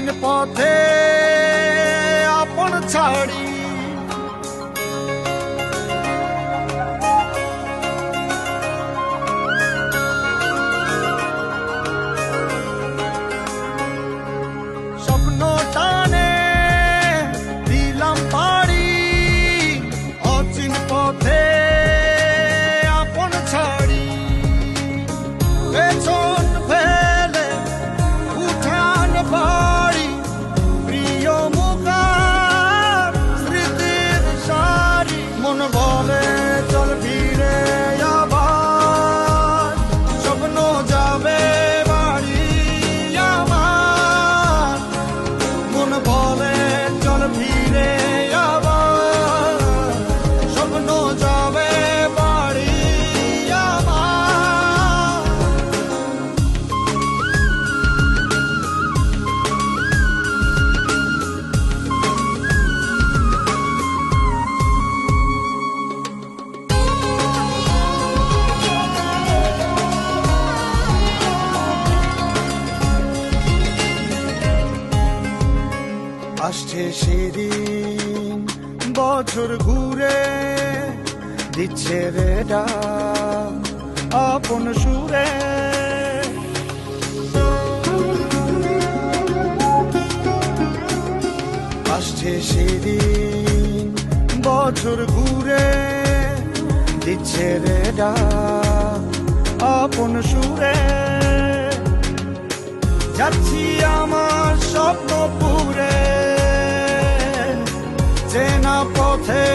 অচিন পথে আপন ছাড়ি স্বপ্ন টানে দিলাম পাড়ি অচিন পথে আপন ছাড়ি পেছন ফেলে উঠান বাড়ি প্রিয় মুখার স্মৃতির সারি মন বলে চল ফিরে আবার স্বপ্ন যাবে বাড়ি আমার মন বলে চল ফিরে আবার স্বপ্ন যাবে বাড়ি আমার আসছে সেদিন বছর ঘুরে দিচ্ছে রে ডাক আপন সুরে আসছে সেদিন বছর ঘুরে দিচ্ছে রে ডাক আপন সুরে যাচ্ছি আমার স্বপ্ন পুরে চেনা পথে